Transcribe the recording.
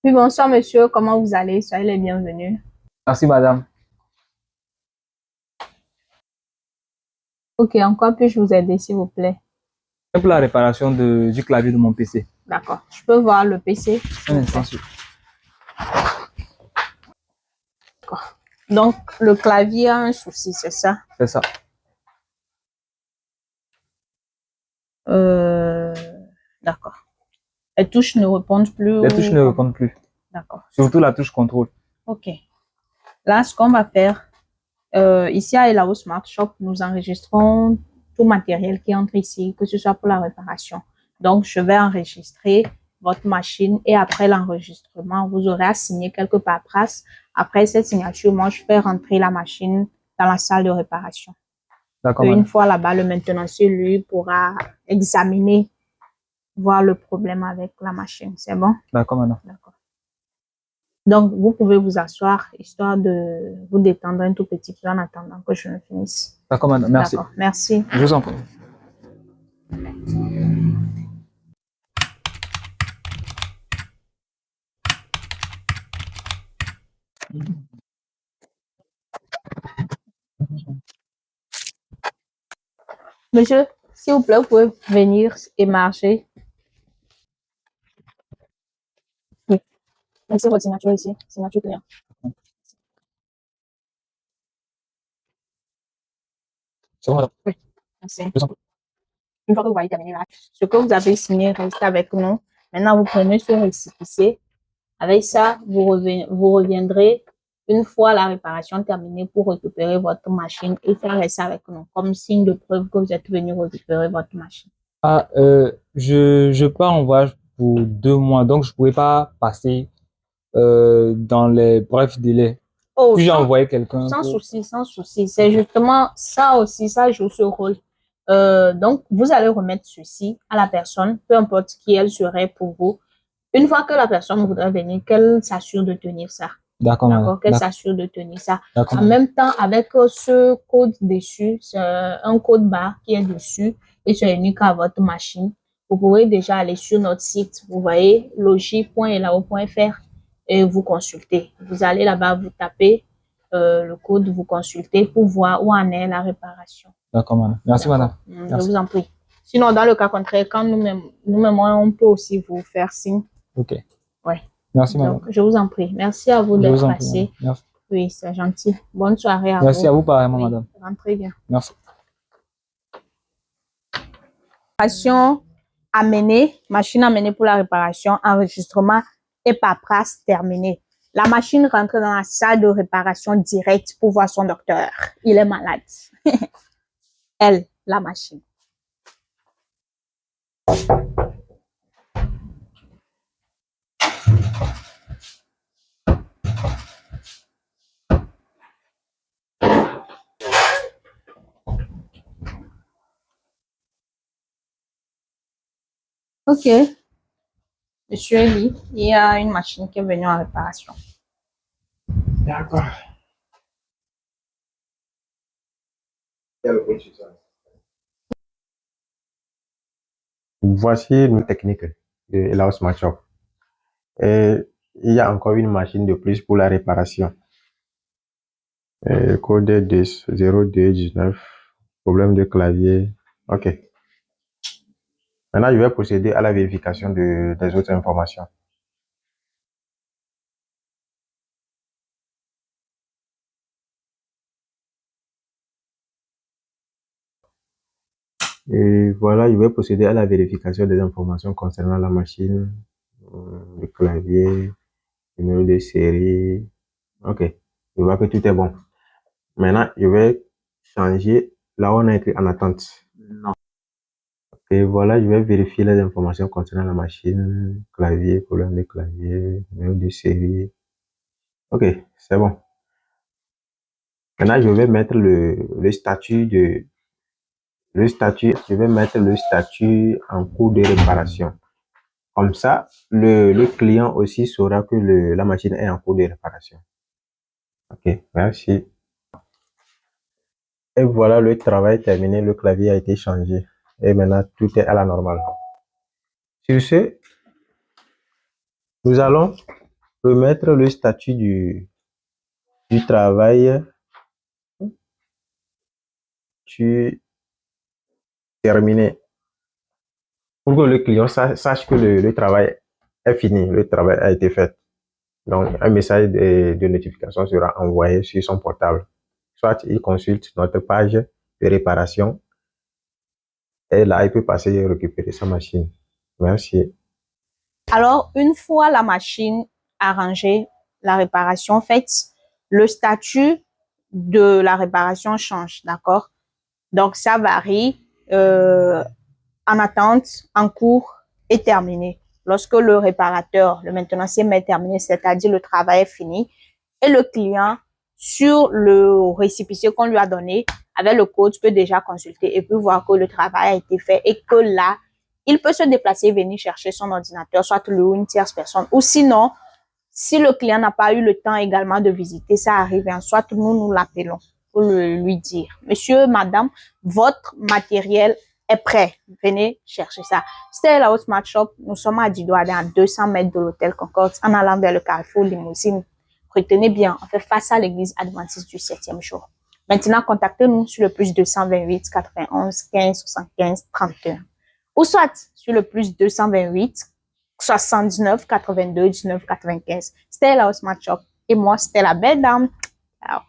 Oui, bonsoir monsieur, comment vous allez? Soyez les bienvenus. Merci, madame. Ok, en quoi puis-je vous aider, s'il vous plaît? C'est pour la réparation du clavier de mon PC. D'accord, je peux voir le PC, s'il Un vous instant, plaît. D'accord. Donc, le clavier a un souci, c'est ça? c'est ça. Euh, d'accord. Les touches ne répondent plus Les touches ou ne comment? répondent plus. D'accord. Surtout la touche contrôle. Ok. Là, ce qu'on va faire, ici à Elao Smart Shop, nous enregistrons tout matériel qui entre ici, que ce soit pour la réparation. Donc, je vais enregistrer votre machine et après l'enregistrement, vous aurez à signer quelque paperasse. Après cette signature, moi, je fais rentrer la machine dans la salle de réparation. D'accord, Et une madame. fois là-bas, le maintenancier, lui, pourra examiner, voir le problème avec la machine. C'est bon? D'accord, madame. D'accord. Donc, vous pouvez vous asseoir, histoire de vous détendre un tout petit peu en attendant que je ne finisse. D'accord, madame. Merci. D'accord, merci. Je vous en prie. Monsieur, s'il vous plaît, vous pouvez venir et marcher. Oui. Laissez votre signature ici. Signature client. C'est bon, madame. Oui, merci. Je vous en prie. Une fois que vous voyez terminer là, ce que vous avez signé reste avec nous. Maintenant, vous prenez ce récépissé. Avec ça, vous reviendrez une fois la réparation terminée pour récupérer votre machine et faire rester avec nous comme signe de preuve que vous êtes venu récupérer votre machine. Ah, je pars en voyage pour 2 mois, donc je ne pouvais pas passer dans les brefs délais. Oh, Puis j'ai envoyé quelqu'un sans pour... souci, sans souci. C'est justement ça aussi, ça joue ce rôle. Donc, vous allez remettre ceci à la personne, peu importe qui elle serait pour vous. Une fois que la personne voudra venir, qu'elle s'assure de tenir ça. D'accord, madame. D'accord? Qu'elle D'accord, s'assure de tenir ça. d'accord, En madame. même temps, avec ce code dessus, c'est un code barre qui est dessus et c'est unique à votre machine. Vous pouvez déjà aller sur notre site. Vous voyez logis.elao.fr et vous consultez. Vous allez là-bas, vous tapez le code, vous consultez pour voir où en est la réparation. D'accord, madame. Merci, madame. Je Merci. vous en prie. Sinon, dans le cas contraire, quand nous-mêmes, on peut aussi vous faire signe. OK. Ouais. Merci, madame. Donc, je vous en prie. Merci à vous Je d'être vous en prie, madame. passé. Merci. Oui, c'est gentil. Bonne soirée à Merci vous. à vous, pareillement, Oui, madame. rentrez bien. Merci. Réparation amenée, machine amenée pour la réparation, enregistrement et paperasse terminée. La machine rentre dans la salle de réparation directe pour voir son docteur. Il est malade. Elle, la machine. Ok, monsieur Eli, il y a une machine qui est venue en réparation. D'accord. Voici une technique de Elaos Smart Shop. Et il y a encore une machine de plus pour la réparation. Code 10 0219, problème de clavier. OK. Maintenant, je vais procéder à la vérification des autres informations. Et voilà, je vais procéder à la vérification des informations concernant la machine, le clavier, le numéro de série. OK. Je vois que tout est bon. Maintenant, je vais changer là où on a écrit en attente. Non. Et voilà, je vais vérifier les informations concernant la machine, clavier, problème de clavier, numéro de série. OK, c'est bon. Maintenant, je vais mettre le statut je vais mettre le statut en cours de réparation. Comme ça, le client aussi saura que la machine est en cours de réparation. OK, merci. Et voilà, le travail terminé, le clavier a été changé. Et maintenant, tout est à la normale. Sur ce, nous allons remettre le statut du travail sur terminé pour que le client sache que le travail est fini, le travail a été fait. Donc, un message de notification sera envoyé sur son portable. Soit il consulte notre page de réparation et là, il peut passer et récupérer sa machine. Merci. Alors, une fois la machine arrangée, la réparation faite, le statut de la réparation change, d'accord? Donc, ça varie en attente, en cours et terminé. Lorsque le réparateur, le maintenancier met terminé, c'est-à-dire le travail est fini, et le client, sur le récépissé qu'on lui a donné, avec le code, peut déjà consulter et peut voir que le travail a été fait et que là, il peut se déplacer et venir chercher son ordinateur, soit lui ou une tierce personne. Ou sinon, si le client n'a pas eu le temps également de visiter, ça arrive, hein, soit nous l'appelons pour lui dire, monsieur, madame, votre matériel est prêt. Venez chercher ça. C'était la Smart Shop. Nous sommes à Didoade, à 200 mètres de l'hôtel Concorde, en allant vers le carrefour Limousine. Retenez bien, on fait face à l'église adventiste du 7e jour. Maintenant, contactez-nous sur le plus 228 91 15 75 31. Ou soit sur le plus 228 79 82 19 95. C'était la Smart Shop. Et moi, c'était la belle dame. Ciao.